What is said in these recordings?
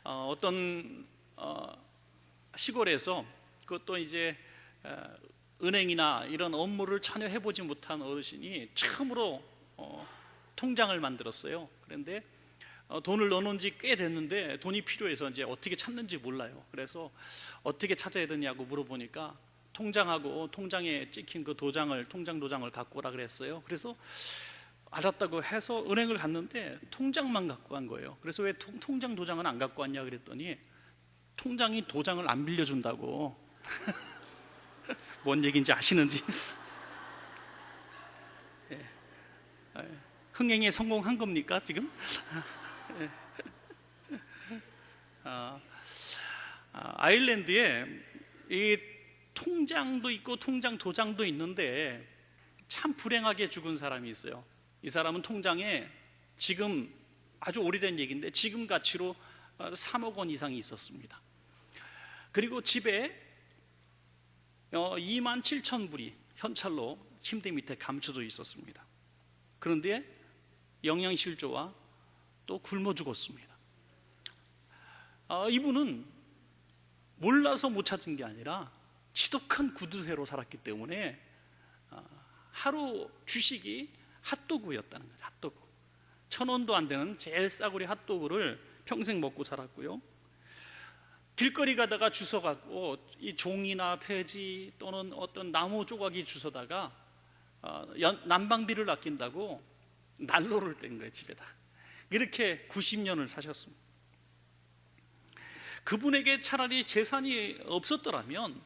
어떤 시골에서 그것도 이제 은행이나 이런 업무를 전혀 해보지 못한 어르신이 처음으로 통장을 만들었어요. 그런데 돈을 넣어놓은 지 꽤 됐는데 돈이 필요해서 이제 어떻게 찾는지 몰라요. 그래서 어떻게 찾아야 되냐고 물어보니까 통장하고 통장에 찍힌 그 도장을, 통장 도장을 갖고 오라 그랬어요. 그래서 알았다고 해서 은행을 갔는데 통장만 갖고 간 거예요. 그래서 왜 통장 도장은 안 갖고 왔냐 그랬더니 통장이 도장을 안 빌려준다고. 뭔 얘기인지 아시는지. 흥행에 성공한 겁니까 지금? 아일랜드에 이 통장도 있고 통장 도장도 있는데 참 불행하게 죽은 사람이 있어요. 이 사람은 통장에 지금 아주 오래된 얘기인데 지금 가치로 3억 원 이상이 있었습니다. 그리고 집에 2만 7천 불이 현찰로 침대 밑에 감춰져 있었습니다. 그런데 영양실조와 또 굶어 죽었습니다. 이분은 몰라서 못 찾은 게 아니라 지독한 구두쇠로 살았기 때문에 하루 주식이 핫도그였다는 거죠. 핫도그 1,000원도 안 되는 제일 싸구리 핫도그를 평생 먹고 살았고요. 길거리 가다가 주워갖고 이 종이나 폐지 또는 어떤 나무 조각이 주워다가 난방비를 아낀다고 난로를 뗀 거예요. 집에다. 이렇게 90년을 사셨습니다. 그분에게 차라리 재산이 없었더라면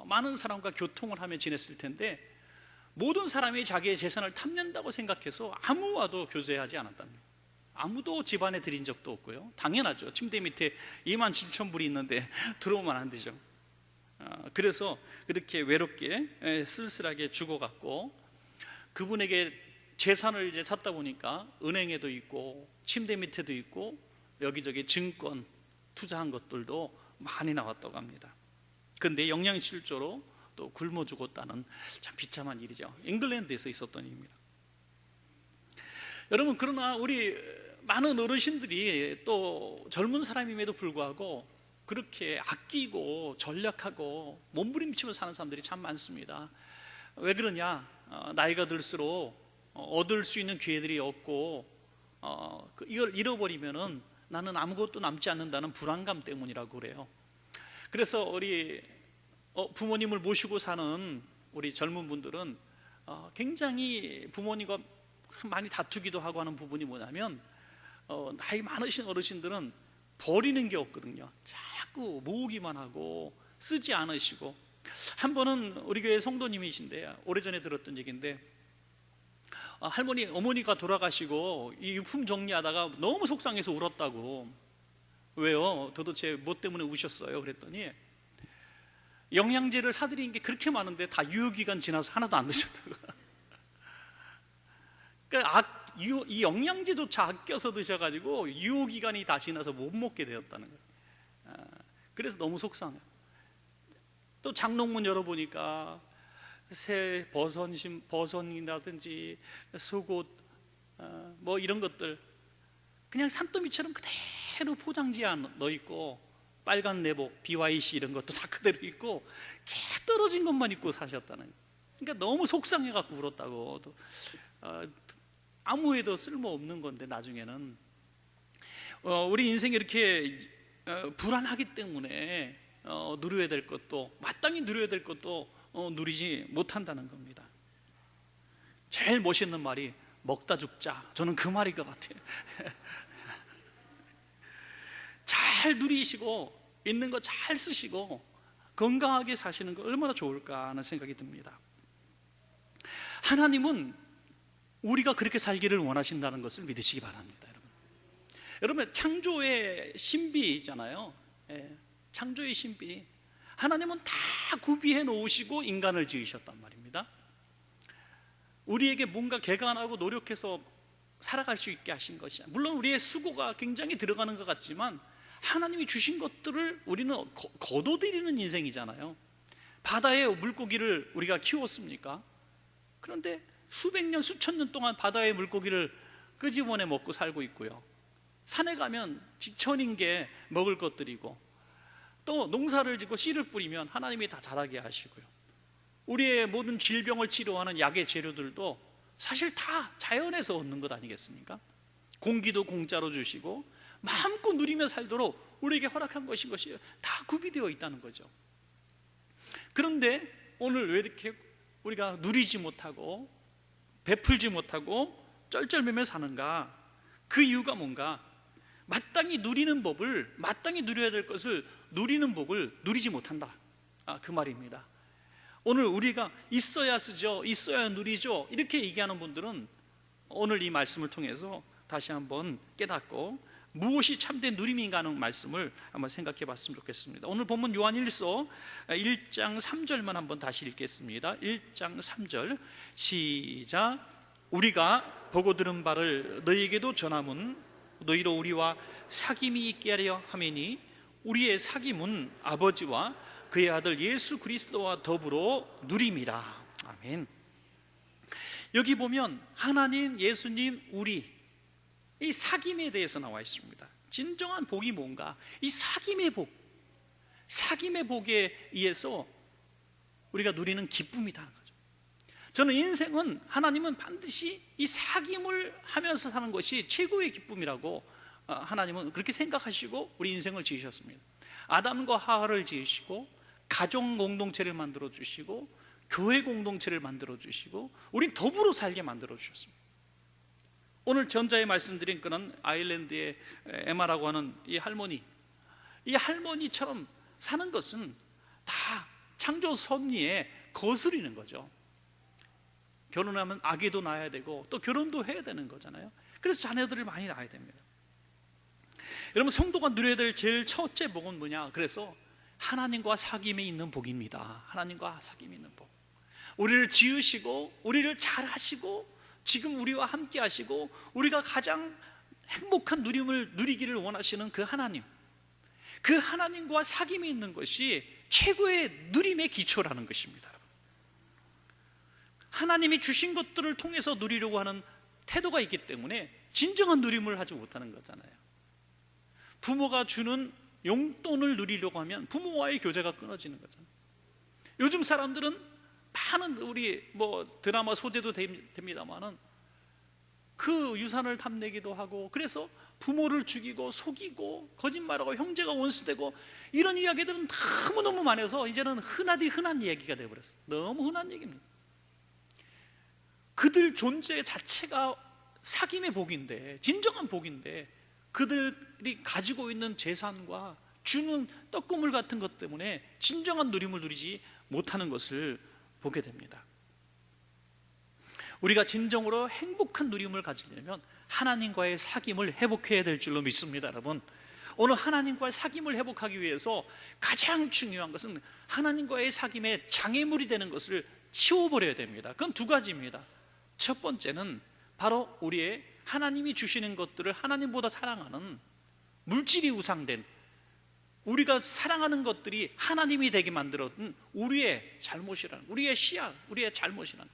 많은 사람과 교통을 하며 지냈을 텐데 모든 사람이 자기의 재산을 탐낸다고 생각해서 아무와도 교제하지 않았다는 거예요. 아무도 집안에 들인 적도 없고요. 당연하죠. 침대 밑에 2만 7천 불이 있는데 들어오면 안 되죠. 그래서 그렇게 외롭게 쓸쓸하게 죽어갔고, 그분에게 재산을 이제 찾다 보니까 은행에도 있고 침대 밑에도 있고 여기저기 증권 투자한 것들도 많이 나왔다고 합니다. 그런데 영양실조로 또 굶어 죽었다는 참 비참한 일이죠. 잉글랜드에서 있었던 일입니다. 여러분, 그러나 우리 많은 어르신들이 또 젊은 사람임에도 불구하고 그렇게 아끼고 전략하고 몸부림치며 사는 사람들이 참 많습니다. 왜 그러냐? 나이가 들수록 얻을 수 있는 기회들이 없고 이걸 잃어버리면은 나는 아무것도 남지 않는다는 불안감 때문이라고 그래요. 그래서 우리 부모님을 모시고 사는 우리 젊은 분들은 굉장히 부모님과 많이 다투기도 하고 하는 부분이 뭐냐면 나이 많으신 어르신들은 버리는 게 없거든요. 자꾸 모으기만 하고 쓰지 않으시고. 한 번은 우리 교회 성도님이신데 오래전에 들었던 얘기인데 할머니, 어머니가 돌아가시고 이 유품 정리하다가 너무 속상해서 울었다고. 왜요? 도대체 뭐 때문에 우셨어요? 그랬더니 영양제를 사드린 게 그렇게 많은데 다 유효기간 지나서 하나도 안 드셨다고. 그러니까 이 영양제조차 아껴서 드셔가지고 유효기간이 다 지나서 못 먹게 되었다는 거예요. 그래서 너무 속상해요. 또 장롱문 열어보니까 새 버선이라든지 속옷 뭐 이런 것들 그냥 산더미처럼 그대로 포장지에 넣어있고, 빨간 내복, BYC 이런 것도 다 그대로 있고 개 떨어진 것만 입고 사셨다는 거예요. 그러니까 너무 속상해갖고 울었다고. 아무에도 쓸모없는 건데 나중에는 우리 인생이 이렇게 불안하기 때문에 누려야 될 것도, 마땅히 누려야 될 것도 누리지 못한다는 겁니다. 제일 멋있는 말이 먹다 죽자. 저는 그 말인 것 같아요. 잘 누리시고 있는 거 잘 쓰시고 건강하게 사시는 거 얼마나 좋을까 하는 생각이 듭니다. 하나님은 우리가 그렇게 살기를 원하신다는 것을 믿으시기 바랍니다. 여러분, 창조의 신비잖아요. 창조의 신비. 하나님은 다 구비해 놓으시고 인간을 지으셨단 말입니다. 우리에게 뭔가 개간하고 노력해서 살아갈 수 있게 하신 것이야. 물론 우리의 수고가 굉장히 들어가는 것 같지만 하나님이 주신 것들을 우리는 거둬들이는 인생이잖아요. 바다의 물고기를 우리가 키웠습니까? 그런데 수백 년, 수천 년 동안 바다의 물고기를 끄집어내 먹고 살고 있고요. 산에 가면 지천인 게 먹을 것들이고, 또 농사를 짓고 씨를 뿌리면 하나님이 다 자라게 하시고요, 우리의 모든 질병을 치료하는 약의 재료들도 사실 다 자연에서 얻는 것 아니겠습니까? 공기도 공짜로 주시고 마음껏 누리며 살도록 우리에게 허락한 것이 다 구비되어 있다는 거죠. 그런데 오늘 왜 이렇게 우리가 누리지 못하고 베풀지 못하고 쩔쩔매며 사는가? 그 이유가 뭔가? 마땅히 누리는 법을, 마땅히 누려야 될 것을 누리는 법을 누리지 못한다, 그 말입니다. 오늘 우리가 있어야 쓰죠, 있어야 누리죠, 이렇게 얘기하는 분들은 오늘 이 말씀을 통해서 다시 한번 깨닫고 무엇이 참된 누림인가 하는 말씀을 한번 생각해 봤으면 좋겠습니다. 오늘 본문 요한일서 1장 3절만 한번 다시 읽겠습니다. 1장 3절 시작. 우리가 보고 들은 바를 너희에게도 전함은 너희로 우리와 사귐이 있게 하려 함이니 우리의 사귐은 아버지와 그의 아들 예수 그리스도와 더불어 누림이라. 아멘. 여기 보면 하나님, 예수님, 우리, 이 사귐에 대해서 나와 있습니다. 진정한 복이 뭔가? 이 사귐의 복, 사귐의 복에 의해서 우리가 누리는 기쁨이라는 거죠. 저는 인생은, 하나님은 반드시 이 사귐을 하면서 사는 것이 최고의 기쁨이라고 하나님은 그렇게 생각하시고 우리 인생을 지으셨습니다. 아담과 하와를 지으시고 가정 공동체를 만들어 주시고 교회 공동체를 만들어 주시고 우린 더불어 살게 만들어 주셨습니다. 오늘 전자에 말씀드린 그런 아일랜드의 에마라고 하는 이 할머니처럼 사는 것은 다 창조 섭리에 거스르는 거죠. 결혼하면 아기도 낳아야 되고 또 결혼도 해야 되는 거잖아요. 그래서 자녀들을 많이 낳아야 됩니다. 여러분, 성도가 누려야 될 제일 첫째 복은 뭐냐? 그래서 하나님과 사귐에 있는 복입니다. 하나님과 사귐에 있는 복. 우리를 지으시고 우리를 잘 하시고 지금 우리와 함께 하시고 우리가 가장 행복한 누림을 누리기를 원하시는 그 하나님, 그 하나님과 사귐이 있는 것이 최고의 누림의 기초라는 것입니다. 하나님이 주신 것들을 통해서 누리려고 하는 태도가 있기 때문에 진정한 누림을 하지 못하는 거잖아요. 부모가 주는 용돈을 누리려고 하면 부모와의 교제가 끊어지는 거잖아요. 요즘 사람들은 많은 우리 드라마 소재도 됩니다만은 그 유산을 탐내기도 하고, 그래서 부모를 죽이고 속이고 거짓말하고 형제가 원수되고 이런 이야기들은 너무너무 많아서 이제는 흔한 얘기가 되어버렸어요. 너무 흔한 얘기입니다. 그들 존재 자체가 사귐의 복인데, 진정한 복인데, 그들이 가지고 있는 재산과 주는 떡고물 같은 것 때문에 진정한 누림을 누리지 못하는 것을 보게 됩니다. 우리가 진정으로 행복한 누림을 가지려면 하나님과의 사귐을 회복해야 될 줄로 믿습니다. 여러분, 오늘 하나님과의 사귐을 회복하기 위해서 가장 중요한 것은 하나님과의 사귐에 장애물이 되는 것을 치워버려야 됩니다. 그건 두 가지입니다. 첫 번째는 바로 우리의 하나님이 주시는 것들을 하나님보다 사랑하는 물질이 우상된, 우리가 사랑하는 것들이 하나님이 되게 만들었던 우리의 잘못이라는, 우리의 시야, 우리의 잘못이라는.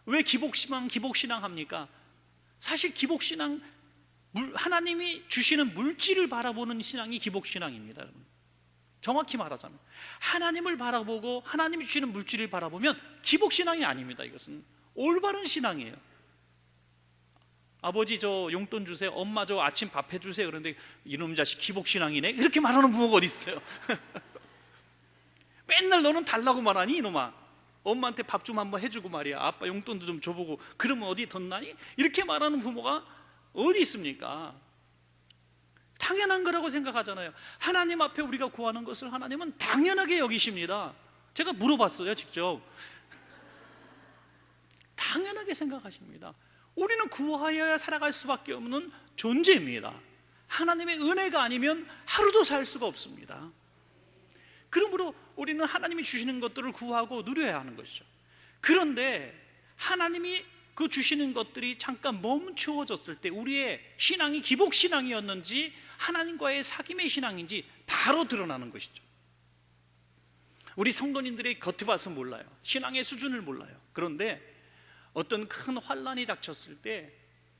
왜 기복신앙 합니까? 사실 기복신앙, 하나님이 주시는 물질을 바라보는 신앙이 기복신앙입니다. 여러분, 정확히 말하자면 하나님을 바라보고 하나님이 주시는 물질을 바라보면 기복신앙이 아닙니다. 이것은 올바른 신앙이에요. 아버지 저 용돈 주세요, 엄마 저 아침 밥 해주세요. 그런데 이놈 자식 기복신앙이네, 이렇게 말하는 부모가 어디 있어요? 맨날 너는 달라고 말하니 이놈아, 엄마한테 밥 좀 한번 해주고 말이야, 아빠 용돈도 좀 줘보고 그러면 어디 덧나니? 이렇게 말하는 부모가 어디 있습니까? 당연한 거라고 생각하잖아요. 하나님 앞에 우리가 구하는 것을 하나님은 당연하게 여기십니다. 제가 물어봤어요, 직접. 당연하게 생각하십니다. 우리는 구하여야 살아갈 수밖에 없는 존재입니다. 하나님의 은혜가 아니면 하루도 살 수가 없습니다. 그러므로 우리는 하나님이 주시는 것들을 구하고 누려야 하는 것이죠. 그런데 하나님이 그 주시는 것들이 잠깐 멈추어졌을 때 우리의 신앙이 기복신앙이었는지 하나님과의 사귐의 신앙인지 바로 드러나는 것이죠. 우리 성도님들이 겉에 봐서 몰라요. 신앙의 수준을 몰라요. 그런데 어떤 큰 환난이 닥쳤을 때,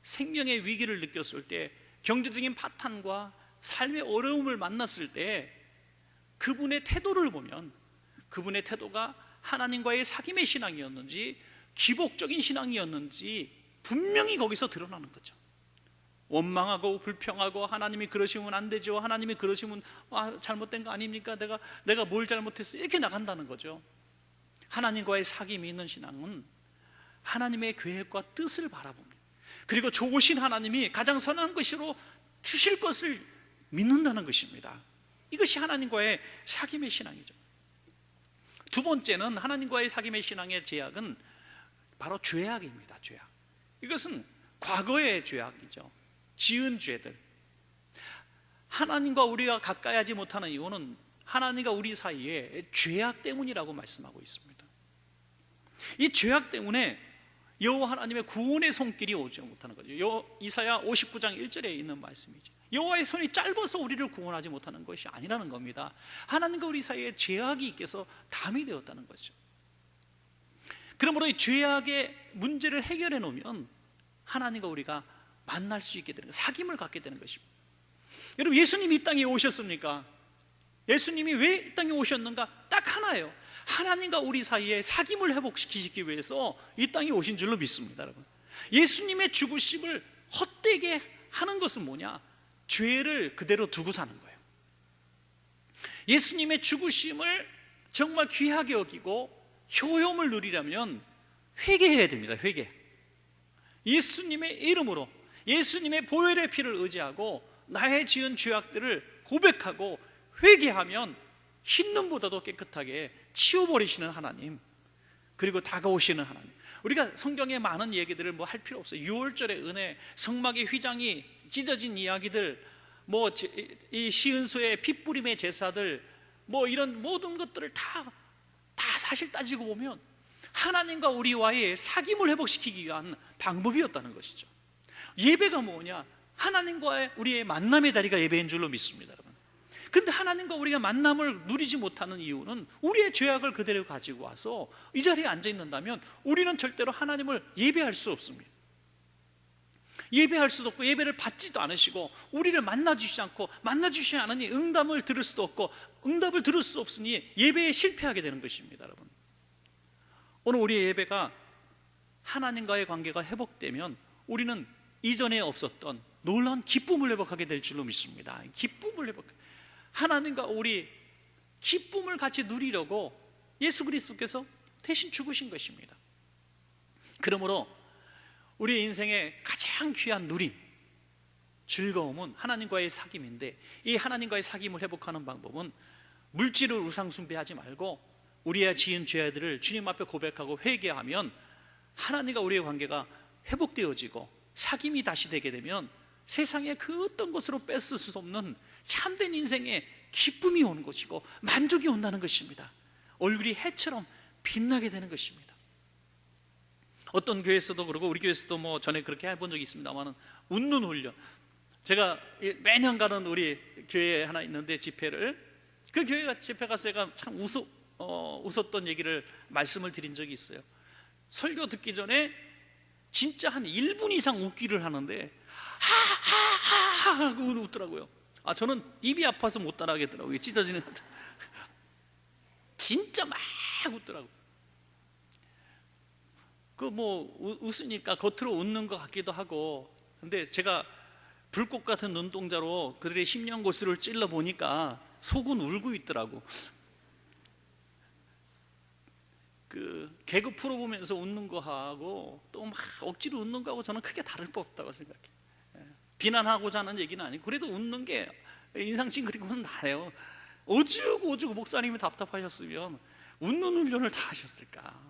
생명의 위기를 느꼈을 때 경제적인 파탄과 삶의 어려움을 만났을 때 그분의 태도를 보면 그분의 태도가 하나님과의 사귐의 신앙이었는지 기복적인 신앙이었는지 분명히 거기서 드러나는 거죠. 원망하고 불평하고 하나님이 그러시면 안 되죠, 하나님이 그러시면 잘못된 거 아닙니까? 내가 뭘 잘못했어, 이렇게 나간다는 거죠. 하나님과의 사귐이 있는 신앙은 하나님의 계획과 뜻을 바라봅니다. 그리고 좋으신 하나님이 가장 선한 것으로 주실 것을 믿는다는 것입니다. 이것이 하나님과의 사귐의 신앙이죠. 두 번째는 하나님과의 사귐의 신앙의 제약은 바로 죄악입니다. 죄악. 이것은 과거의 죄악이죠. 지은 죄들. 하나님과 우리가 가까이 하지 못하는 이유는 하나님과 우리 사이에 죄악 때문이라고 말씀하고 있습니다. 이 죄악 때문에 여호와 하나님의 구원의 손길이 오지 못하는 거죠. 이사야 59장 1절에 있는 말씀이죠. 여호와의 손이 짧아서 우리를 구원하지 못하는 것이 아니라는 겁니다. 하나님과 우리 사이에 죄악이 있어서 담이 되었다는 거죠. 그러므로 이 죄악의 문제를 해결해 놓으면 하나님과 우리가 만날 수 있게 되는 거예요. 사귐을 갖게 되는 것입니다. 여러분, 예수님이 이 땅에 오셨습니까? 예수님이 왜 이 땅에 오셨는가? 딱 하나예요. 하나님과 우리 사이에 사귐을 회복시키기 위해서 이 땅에 오신 줄로 믿습니다. 여러분, 예수님의 죽으심을 헛되게 하는 것은 뭐냐? 죄를 그대로 두고 사는 거예요. 예수님의 죽으심을 정말 귀하게 여기고 효용을 누리려면 회개해야 됩니다. 회개. 예수님의 이름으로, 예수님의 보혈의 피를 의지하고 나의 지은 죄악들을 고백하고 회개하면 흰 눈보다도 깨끗하게 치워버리시는 하나님, 그리고 다가오시는 하나님. 우리가 성경에 많은 얘기들을 뭐 할 필요 없어요. 6월절의 은혜, 성막의 휘장이 찢어진 이야기들, 뭐 이 시은소의 핏부림의 제사들, 뭐 이런 모든 것들을 다 사실 따지고 보면 하나님과 우리와의 사귐을 회복시키기 위한 방법이었다는 것이죠. 예배가 뭐냐? 하나님과의 우리의 만남의 자리가 예배인 줄로 믿습니다, 여러분. 근데 하나님과 우리가 만남을 누리지 못하는 이유는 우리의 죄악을 그대로 가지고 와서 이 자리에 앉아 있는다면 우리는 절대로 하나님을 예배할 수 없습니다. 예배할 수도 없고 예배를 받지도 않으시고 우리를 만나주시지 않고 만나주시지 않으니 응답을 들을 수도 없고 응답을 들을 수 없으니 예배에 실패하게 되는 것입니다, 여러분. 오늘 우리의 예배가 하나님과의 관계가 회복되면 우리는 이전에 없었던 놀라운 기쁨을 회복하게 될 줄로 믿습니다. 기쁨을 하나님과 우리 기쁨을 같이 누리려고 예수 그리스도께서 대신 죽으신 것입니다. 그러므로 우리 인생의 가장 귀한 누림, 즐거움은 하나님과의 사귐인데, 이 하나님과의 사귐을 회복하는 방법은 물질을 우상 숭배하지 말고 우리의 지은 죄들을 주님 앞에 고백하고 회개하면 하나님과 우리의 관계가 회복되어지고 사귐이 다시 되게 되면 세상의 그 어떤 것으로 뺏을 수 없는 참된 인생의 기쁨이 오는 것이고 만족이 온다는 것입니다. 얼굴이 해처럼 빛나게 되는 것입니다. 어떤 교회에서도 그러고 우리 교회에서도 뭐 전에 그렇게 해본 적이 있습니다만, 웃는 훈련. 제가 매년 가는 우리 교회에 하나 있는데 집회를, 그 교회가 집회 가서 제가 참 웃었던 얘기를 말씀을 드린 적이 있어요. 설교 듣기 전에 진짜 한 1분 이상 웃기를 하는데 하하하 하고 웃더라고요. 저는 입이 아파서 못 따라하겠더라고요. 찢어지는 것 같아. 진짜 막 웃더라고요. 웃으니까 겉으로 웃는 것 같기도 하고, 근데 제가 불꽃 같은 눈동자로 그들의 심령고스를 찔러 보니까 속은 울고 있더라고. 그 개그 프로 보면서 웃는 거 하고 또 막 억지로 웃는 거하고 저는 크게 다를 바 없다고 생각해요. 비난하고자 하는 얘기는 아니고, 그래도 웃는 게 인상 찡그리고는 나요. 오죽 목사님이 답답하셨으면 웃는 훈련을 다 하셨을까.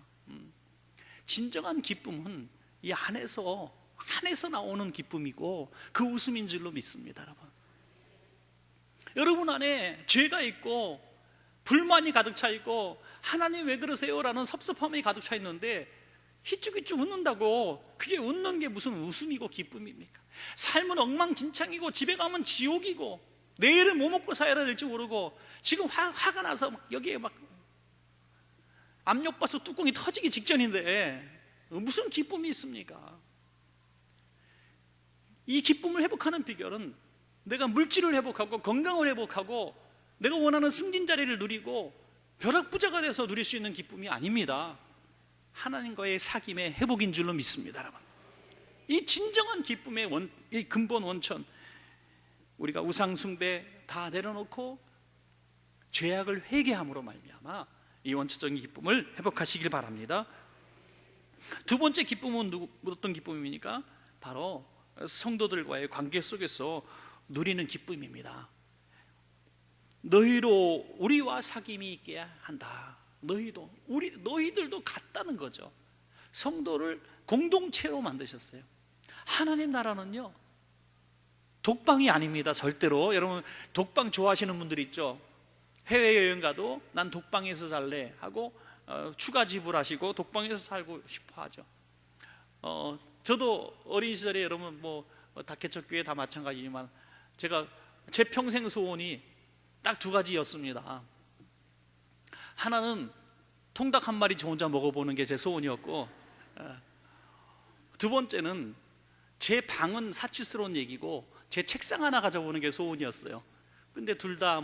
진정한 기쁨은 이 안에서 나오는 기쁨이고 그 웃음인 줄로 믿습니다, 여러분. 여러분 안에 죄가 있고 불만이 가득 차 있고 하나님 왜 그러세요? 라는 섭섭함이 가득 차 있는데 휘쭉휘쭉 웃는다고 그게 웃는 게 무슨 웃음이고 기쁨입니까? 삶은 엉망진창이고 집에 가면 지옥이고 내일은 뭐 먹고 살아야 될지 모르고 지금 화가 나서 여기에 막 압력밥솥 뚜껑이 터지기 직전인데 무슨 기쁨이 있습니까? 이 기쁨을 회복하는 비결은 내가 물질을 회복하고 건강을 회복하고 내가 원하는 승진 자리를 누리고 벼락부자가 돼서 누릴 수 있는 기쁨이 아닙니다. 하나님과의 사귐의 회복인 줄로 믿습니다. 여러분, 이 진정한 기쁨의 이 근본 원천, 우리가 우상 숭배 다 내려놓고 죄악을 회개함으로 말미암아 이 원초적인 기쁨을 회복하시길 바랍니다. 두 번째 기쁨은 어떤 기쁨입니까? 바로 성도들과의 관계 속에서 누리는 기쁨입니다. 너희로 우리와 사귐이 있게 한다. 너희들도 같다는 거죠. 성도를 공동체로 만드셨어요. 하나님 나라는요, 독방이 아닙니다. 절대로. 여러분, 독방 좋아하시는 분들 있죠? 해외여행 가도 난 독방에서 살래 하고 추가 지불하시고 독방에서 살고 싶어 하죠. 저도 어린 시절에 여러분 다케처교회 다 마찬가지지만 제가 제 평생 소원이 딱 두 가지였습니다. 하나는 통닭 한 마리 저 혼자 먹어보는 게 제 소원이었고, 두 번째는 제 방은 사치스러운 얘기고 제 책상 하나 가져보는 게 소원이었어요. 근데 둘 다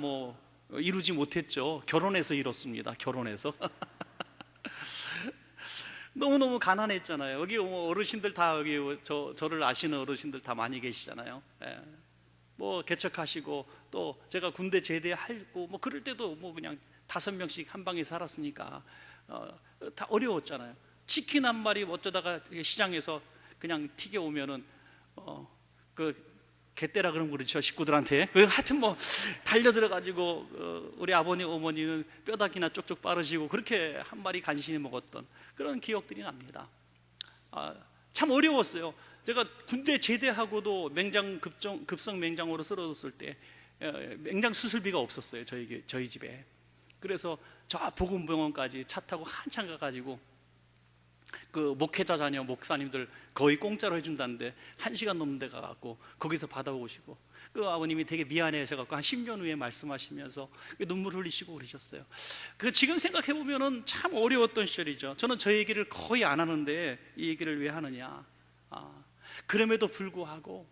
이루지 못했죠. 결혼해서 이뤘습니다. 결혼해서. 너무너무 가난했잖아요. 여기 어르신들 다 여기 저를 아시는 어르신들 다 많이 계시잖아요. 개척하시고 또 제가 군대 제대하고 그럴 때도 그냥 5명씩 한 방에 살았으니까 다 어려웠잖아요. 치킨 한 마리 어쩌다가 시장에서 그냥 튀겨 오면은 개떼라 그러면 그렇죠, 식구들한테. 하여튼 달려들어가지고 우리 아버님 어머니는 뼈다귀나 쪽쪽 빠르시고 그렇게 한 마리 간신히 먹었던 그런 기억들이 납니다. 참 어려웠어요. 제가 군대 제대하고도 급성 맹장으로 쓰러졌을 때 맹장 수술비가 없었어요, 저희 집에. 그래서 저 보건병원까지 차 타고 한참 가가지고 그 목회자 자녀 목사님들 거의 공짜로 해준다는데 1시간 넘는 데 가갖고 거기서 받아오시고, 그 아버님이 되게 미안해 하셔갖고 한 10년 후에 말씀하시면서 눈물 흘리시고 그러셨어요. 지금 생각해보면은 참 어려웠던 시절이죠. 저는 저 얘기를 거의 안 하는데 이 얘기를 왜 하느냐, 그럼에도 불구하고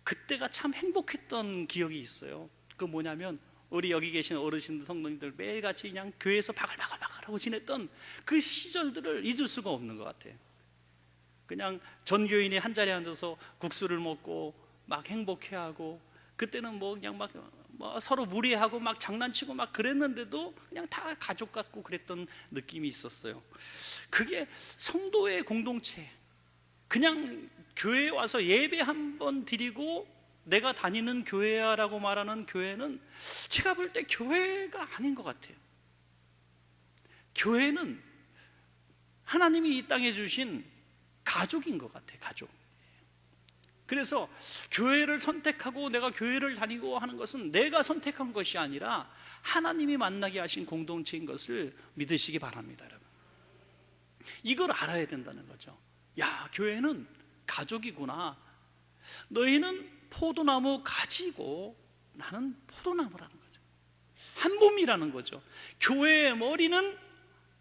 그때가 참 행복했던 기억이 있어요. 그 뭐냐면 우리 여기 계신 어르신들 성도님들 매일같이 그냥 교회에서 바글바글하고 지냈던 그 시절들을 잊을 수가 없는 것 같아요. 그냥 전교인이 한 자리에 앉아서 국수를 먹고 막 행복해하고, 그때는 그냥 서로 무리하고 막 장난치고 막 그랬는데도 그냥 다 가족 같고 그랬던 느낌이 있었어요. 그게 성도의 공동체, 그냥 교회에 와서 예배 한 번 드리고 내가 다니는 교회야라고 말하는 교회는 제가 볼 때 교회가 아닌 것 같아요. 교회는 하나님이 이 땅에 주신 가족인 것 같아요. 가족. 그래서 교회를 선택하고 내가 교회를 다니고 하는 것은 내가 선택한 것이 아니라 하나님이 만나게 하신 공동체인 것을 믿으시기 바랍니다. 여러분, 이걸 알아야 된다는 거죠. 야, 교회는 가족이구나. 너희는 포도나무 가지고 나는 포도나무라는 거죠. 한 몸이라는 거죠. 교회의 머리는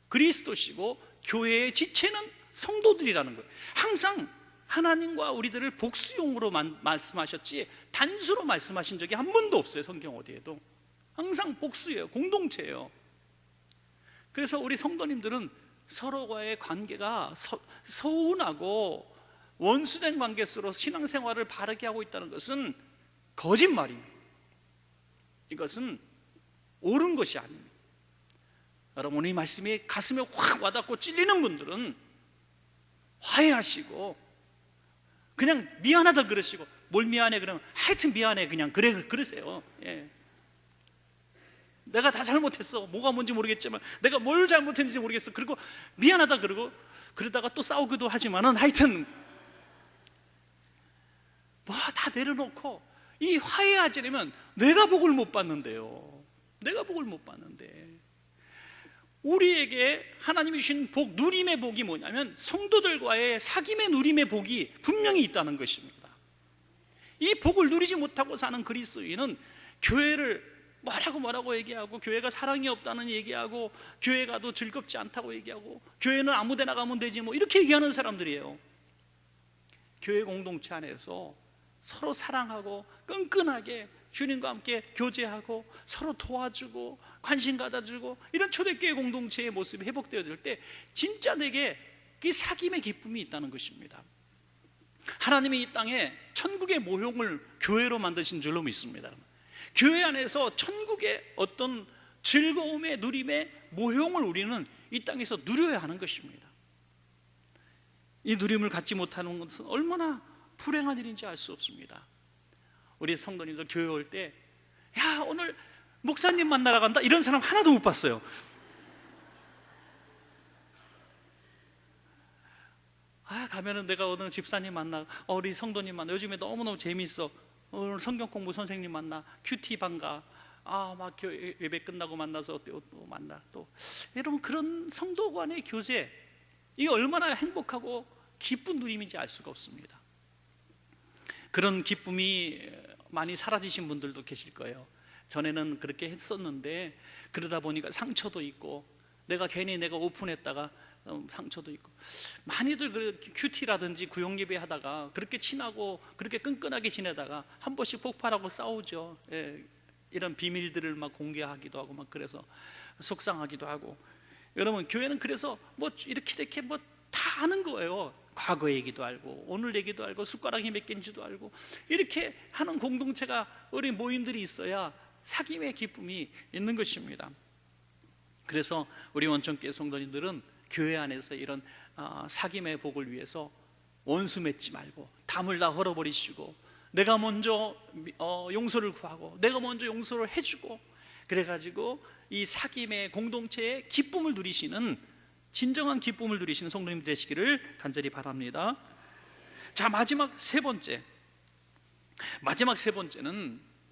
그리스도시고 교회의 지체는 성도들이라는 거예요. 항상 하나님과 우리들을 복수용으로 말씀하셨지 단수로 말씀하신 적이 한 번도 없어요. 성경 어디에도. 항상 복수예요. 공동체예요. 그래서 우리 성도님들은 서로와의 관계가 서운하고 원수된 관계 속으로 신앙생활을 바르게 하고 있다는 것은 거짓말입니다. 이것은 옳은 것이 아닙니다. 여러분, 이 말씀이 가슴에 확 와닿고 찔리는 분들은 화해하시고 그냥 미안하다 그러시고, 뭘 미안해 그러면 하여튼 미안해 그냥 그러세요. 내가 다 잘못했어. 뭐가 뭔지 모르겠지만 내가 뭘 잘못했는지 모르겠어. 그리고 미안하다 그러고 그러다가 또 싸우기도 하지만은 하여튼 다 내려놓고 이 화해하지 않으면 내가 복을 못 받는데요. 내가 복을 못 받는데, 우리에게 하나님이 주신 복, 누림의 복이 뭐냐면 성도들과의 사귐의 누림의 복이 분명히 있다는 것입니다. 이 복을 누리지 못하고 사는 그리스도인은 교회를 뭐라고 얘기하고, 교회가 사랑이 없다는 얘기하고, 교회 가도 즐겁지 않다고 얘기하고, 교회는 아무 데나 가면 되지 이렇게 얘기하는 사람들이에요. 교회 공동체 안에서 서로 사랑하고 끈끈하게 주님과 함께 교제하고 서로 도와주고 관심 가져주고 이런 초대교회 공동체의 모습이 회복되어질 때 진짜 내게 이 사귐의 기쁨이 있다는 것입니다. 하나님이 이 땅에 천국의 모형을 교회로 만드신 줄로 믿습니다. 교회 안에서 천국의 어떤 즐거움의 누림의 모형을 우리는 이 땅에서 누려야 하는 것입니다. 이 누림을 갖지 못하는 것은 얼마나 불행한 일인지 알 수 없습니다. 우리 성도님들 교회 올 때 야 오늘 목사님 만나러 간다 이런 사람 하나도 못 봤어요. 가면은 내가 오늘 집사님 만나, 우리 성도님 만나, 요즘에 너무너무 재밌어, 오늘 성경 공부 선생님 만나, 큐티 방가, 막 예배 끝나고 만나서 또 만나. 또 여러분 그런 성도 간의 교제, 이게 얼마나 행복하고 기쁜 누림인지 알 수가 없습니다. 그런 기쁨이 많이 사라지신 분들도 계실 거예요. 전에는 그렇게 했었는데 그러다 보니까 상처도 있고, 내가 괜히 내가 오픈했다가 상처도 있고, 많이들 그 큐티라든지 구역예배 하다가 그렇게 친하고 그렇게 끈끈하게 지내다가 한 번씩 폭발하고 싸우죠. 이런 비밀들을 막 공개하기도 하고 막 그래서 속상하기도 하고. 여러분 교회는 그래서 뭐 이렇게 뭐 다 아는 거예요. 과거 얘기도 알고 오늘 얘기도 알고 숟가락이 몇 개인지도 알고, 이렇게 하는 공동체가 우리 모임들이 있어야 사귐의 기쁨이 있는 것입니다. 그래서 우리 원천교회 성도님들은 교회 안에서 이런 사귐의 복을 위해서 원수 맺지 말고 담을 다 헐어버리시고, 내가 먼저 용서를 구하고 내가 먼저 용서를 해주고, 그래가지고 이 사귐의 공동체의 기쁨을 누리시는, 진정한 기쁨을 누리시는 성도님 되시기를 간절히 바랍니다. 자, 마지막 세 번째는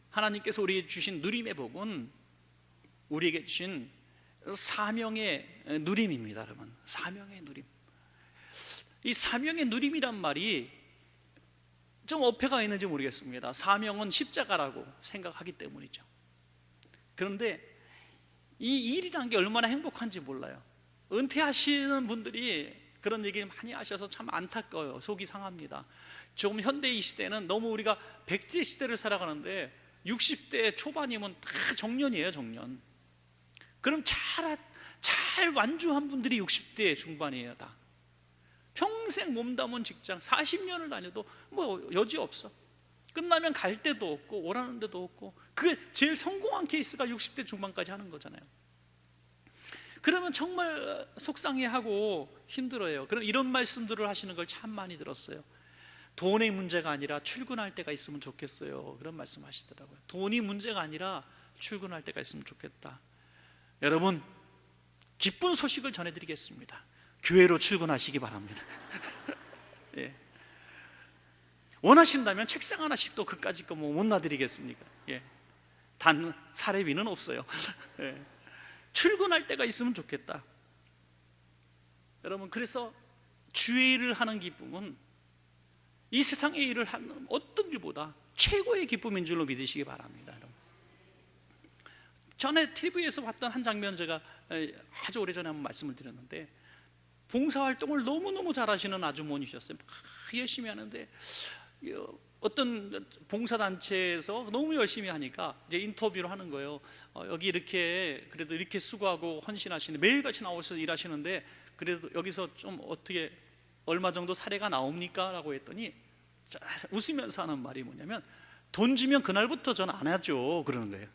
하나님께서 우리에게 주신 누림의 복은 우리에게 주신 사명의 누림입니다. 여러분, 사명의 누림. 이 사명의 누림이란 말이 좀 어폐가 있는지 모르겠습니다. 사명은 십자가라고 생각하기 때문이죠. 그런데 이 일이란 게 얼마나 행복한지 몰라요. 은퇴하시는 분들이 그런 얘기를 많이 하셔서 참 안타까워요. 속이 상합니다. 조금 현대 이 시대는 너무 우리가 100세 시대를 살아가는데 60대 초반이면 다 정년이에요, 정년. 그럼 잘 완주한 분들이 60대 중반이에요. 다 평생 몸담은 직장 40년을 다녀도 뭐 여지 없어. 끝나면 갈 데도 없고 오라는 데도 없고, 그게 제일 성공한 케이스가 60대 중반까지 하는 거잖아요. 그러면 정말 속상해하고 힘들어요. 그럼 이런 말씀들을 하시는 걸 참 많이 들었어요. 돈의 문제가 아니라 출근할 때가 있으면 좋겠어요. 그런 말씀 하시더라고요. 돈이 문제가 아니라 출근할 때가 있으면 좋겠다. 여러분, 기쁜 소식을 전해드리겠습니다. 교회로 출근하시기 바랍니다. 예. 원하신다면 책상 하나씩 또 그까짓 거 뭐 못 놔드리겠습니까? 예. 단 사례비는 없어요. 예. 출근할 때가 있으면 좋겠다. 여러분, 그래서 주의 일을 하는 기쁨은 이 세상의 일을 하는 어떤 일보다 최고의 기쁨인 줄로 믿으시기 바랍니다. 여러분, 전에 TV에서 봤던 한 장면, 제가 아주 오래전에 한번 말씀을 드렸는데, 봉사활동을 너무너무 잘하시는 아주머니셨어요. 열심히 하는데 어떤 봉사단체에서 너무 열심히 하니까 이제 인터뷰를 하는 거예요. 여기 이렇게 그래도 이렇게 수고하고 헌신하시는데, 매일같이 나오셔서 일하시는데 그래도 여기서 좀 어떻게 얼마 정도 사례가 나옵니까? 라고 했더니 웃으면서 하는 말이 뭐냐면, 돈 주면 그날부터 전 안 하죠, 그러는 거예요.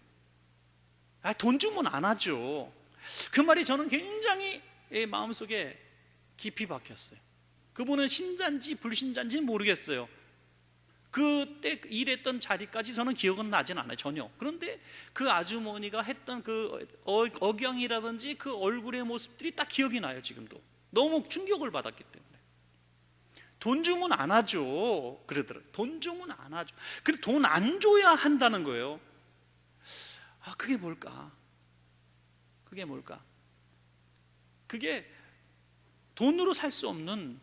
돈 주면 안 하죠. 그 말이 저는 굉장히 마음속에 깊이 박혔어요. 그분은 신자인지 불신자인지는 모르겠어요. 그때 일했던 자리까지 저는 기억은 나진 않아요, 전혀. 그런데 그 아주머니가 했던 그 억양이라든지 그 얼굴의 모습들이 딱 기억이 나요, 지금도. 너무 충격을 받았기 때문에. 돈 주면 안 하죠, 그러더라고요. 돈 주면 안 하죠. 그리고 돈 안 줘야 한다는 거예요. 그게 뭘까? 그게 돈으로 살 수 없는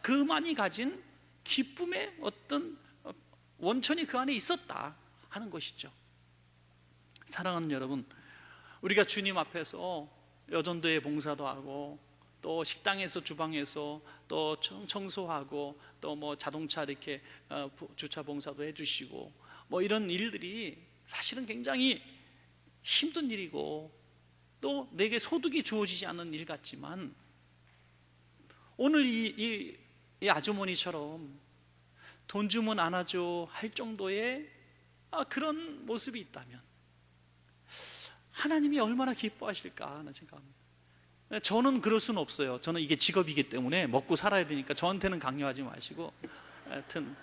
그만이 가진 기쁨의 어떤 원천이 그 안에 있었다 하는 것이죠. 사랑하는 여러분, 우리가 주님 앞에서 여전도의 봉사도 하고 또 식당에서 주방에서 또 청소하고 또 뭐 자동차 이렇게 주차 봉사도 해주시고 뭐 이런 일들이 사실은 굉장히 힘든 일이고 또 내게 소득이 주어지지 않는 일 같지만, 오늘 이 아주머니처럼 돈 주면 안아줘 할 정도의 그런 모습이 있다면 하나님이 얼마나 기뻐하실까 하는 생각합니다. 저는 그럴 수는 없어요. 저는 이게 직업이기 때문에 먹고 살아야 되니까 저한테는 강요하지 마시고, 하여튼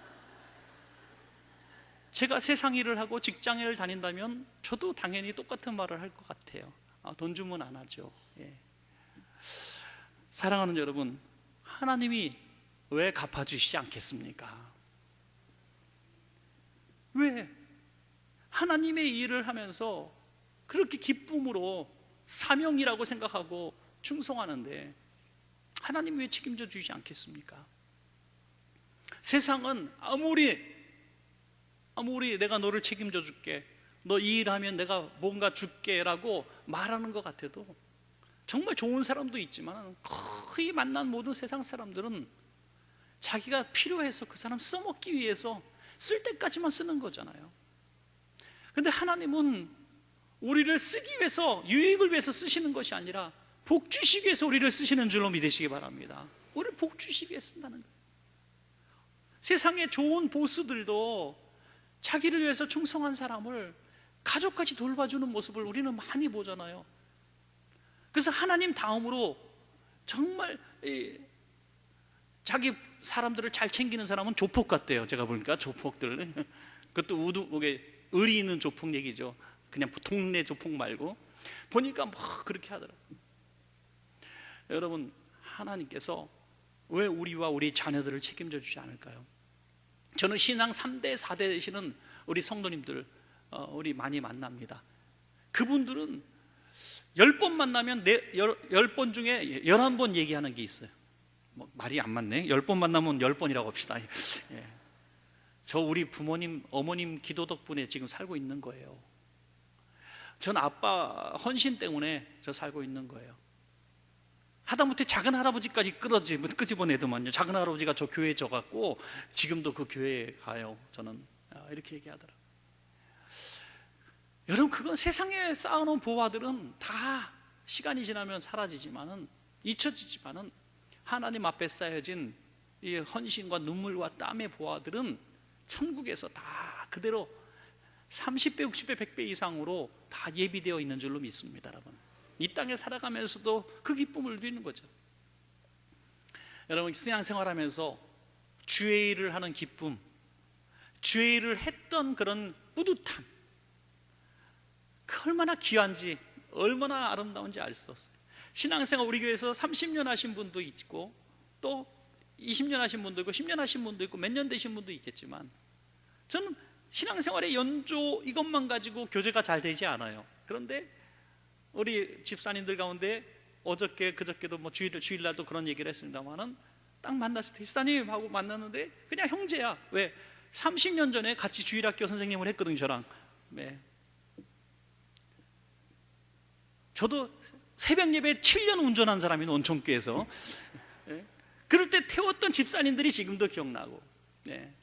제가 세상 일을 하고 직장을 다닌다면 저도 당연히 똑같은 말을 할 것 같아요. 돈 주면 안 하죠. 예. 사랑하는 여러분, 하나님이 왜 갚아주시지 않겠습니까? 왜 하나님의 일을 하면서 그렇게 기쁨으로 사명이라고 생각하고 충성하는데 하나님 왜 책임져 주시지 않겠습니까? 세상은 아무리 내가 너를 책임져 줄게, 너 이 일하면 내가 뭔가 줄게 라고 말하는 것 같아도, 정말 좋은 사람도 있지만 거의 만난 모든 세상 사람들은 자기가 필요해서 그 사람 써먹기 위해서 쓸 때까지만 쓰는 거잖아요. 근데 하나님은 우리를 쓰기 위해서, 유익을 위해서 쓰시는 것이 아니라 복 주시기 위해서 우리를 쓰시는 줄로 믿으시기 바랍니다. 우리를 복 주시기 위해 쓴다는 거예요. 세상의 좋은 보스들도 자기를 위해서 충성한 사람을 가족까지 돌봐주는 모습을 우리는 많이 보잖아요. 그래서 하나님 다음으로 정말 자기 사람들을 잘 챙기는 사람은 조폭 같대요. 제가 보니까 조폭들, 그것도 의리 있는 조폭 얘기죠. 그냥 동네 조폭 말고 보니까 뭐 그렇게 하더라고요. 여러분, 하나님께서 왜 우리와 우리 자녀들을 책임져 주지 않을까요? 저는 신앙 3대 4대 되시는 우리 성도님들 우리 많이 만납니다. 그분들은 10번 만나면 10번 중에 11번 얘기하는 게 있어요. 뭐 말이 안 맞네. 10번 만나면 10번이라고 합시다. 예. 저 우리 부모님, 어머님 기도 덕분에 지금 살고 있는 거예요. 전 아빠 헌신 때문에 저 살고 있는 거예요. 하다못해 작은 할아버지까지 끄집어내더만요. 작은 할아버지가 저 교회에 져갖고 지금도 그 교회에 가요. 저는 이렇게 얘기하더라고요. 여러분, 그건 세상에 쌓아놓은 보화들은 다 시간이 지나면 사라지지만은, 잊혀지지만은, 하나님 앞에 쌓여진 이 헌신과 눈물과 땀의 보화들은 천국에서 다 그대로 30배, 60배, 100배 이상으로 다 예비되어 있는 줄로 믿습니다. 여러분, 이 땅에 살아가면서도 그 기쁨을 누리는 거죠. 여러분, 신앙생활하면서 주의 일을 하는 기쁨, 주의 일을 했던 그런 뿌듯함, 그 얼마나 귀한지, 얼마나 아름다운지 알 수 없어요. 신앙생활, 우리 교회에서 30년 하신 분도 있고 또 20년 하신 분도 있고 10년 하신 분도 있고 몇 년 되신 분도 있겠지만, 저는 신앙생활의 연조 이것만 가지고 교제가 잘 되지 않아요. 그런데 우리 집사님들 가운데 어저께 그저께도 뭐 주일날도 그런 얘기를 했습니다만은, 딱 만났을 때 집사님 하고 만났는데 그냥 형제야. 왜? 30년 전에 같이 주일학교 선생님을 했거든요, 저랑. 네. 저도 새벽 예배 7년 운전한 사람이 온천교에서. 네. 그럴 때 태웠던 집사님들이 지금도 기억나고. 네.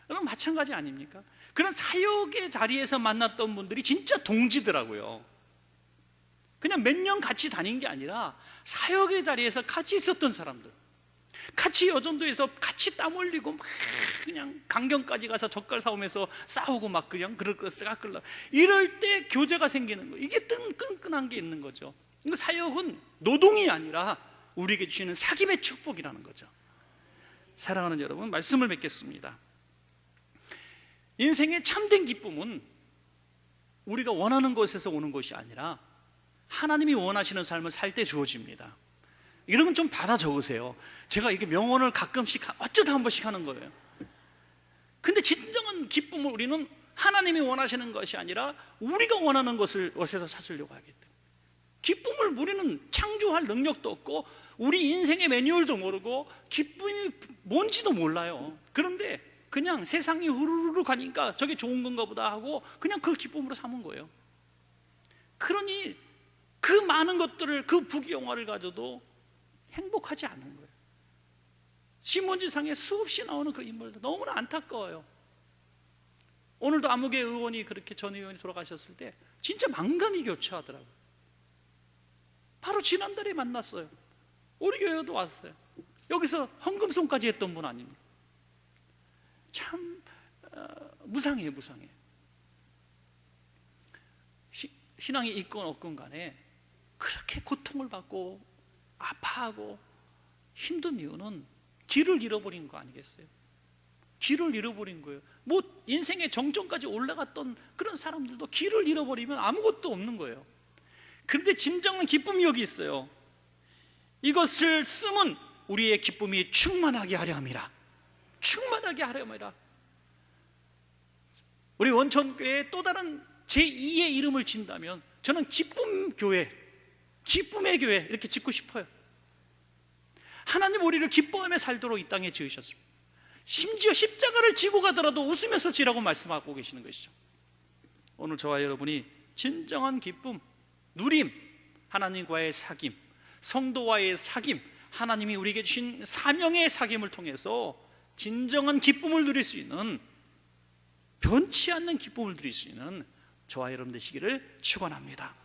그럼 마찬가지 아닙니까? 그런 사역의 자리에서 만났던 분들이 진짜 동지더라고요. 그냥 몇 년 같이 다닌 게 아니라 사역의 자리에서 같이 있었던 사람들, 같이 여전도에서 같이 땀 흘리고 막 그냥 강경까지 가서 젓갈 사오면서 싸우고 막 그냥 그럴 거 깎을라, 이럴 때 교제가 생기는 거예요. 이게 끈끈한 게 있는 거죠. 사역은 노동이 아니라 우리에게 주시는 사귐의 축복이라는 거죠. 사랑하는 여러분, 말씀을 맺겠습니다. 인생의 참된 기쁨은 우리가 원하는 곳에서 오는 것이 아니라 하나님이 원하시는 삶을 살 때 주어집니다. 이런 건 좀 받아 적으세요. 제가 이게 명언을 가끔씩 어쩌다 한 번씩 하는 거예요. 근데 진정한 기쁨을 우리는 하나님이 원하시는 것이 아니라 우리가 원하는 것에서 찾으려고 하기 때문에, 기쁨을 우리는 창조할 능력도 없고 우리 인생의 매뉴얼도 모르고 기쁨이 뭔지도 몰라요. 그런데 그냥 세상이 후루룩 가니까 저게 좋은 건가 보다 하고 그냥 그 기쁨으로 삼은 거예요. 그러니 그 많은 것들을, 그 부귀영화를 가져도 행복하지 않은 거예요. 신문지상에 수없이 나오는 그 인물들 너무나 안타까워요. 오늘도 아무개 의원이 그렇게 전 의원이 돌아가셨을 때 진짜 만감이 교차하더라고요. 바로 지난달에 만났어요. 우리 교회도 왔어요. 여기서 헌금송까지 했던 분 아닙니까? 참 무상해요, 무상해. 신앙이 있건 없건 간에 그렇게 고통을 받고 아파하고 힘든 이유는 길을 잃어버린 거 아니겠어요? 길을 잃어버린 거예요. 뭐 인생의 정점까지 올라갔던 그런 사람들도 길을 잃어버리면 아무것도 없는 거예요. 그런데 진정한 기쁨이 여기 있어요. 이것을 쓰면 우리의 기쁨이 충만하게 하려 함이라. 충만하게 하려 함이라. 우리 원천교회에 또 다른 제2의 이름을 진다면 저는 기쁨교회, 기쁨의 교회 이렇게 짓고 싶어요. 하나님 우리를 기뻐하며 살도록 이 땅에 지으셨습니다. 심지어 십자가를 지고 가더라도 웃으면서 지라고 말씀하고 계시는 것이죠. 오늘 저와 여러분이 진정한 기쁨, 누림, 하나님과의 사귐, 성도와의 사귐, 하나님이 우리에게 주신 사명의 사귐을 통해서 진정한 기쁨을 누릴 수 있는, 변치 않는 기쁨을 누릴 수 있는 저와 여러분 되시기를 축원합니다.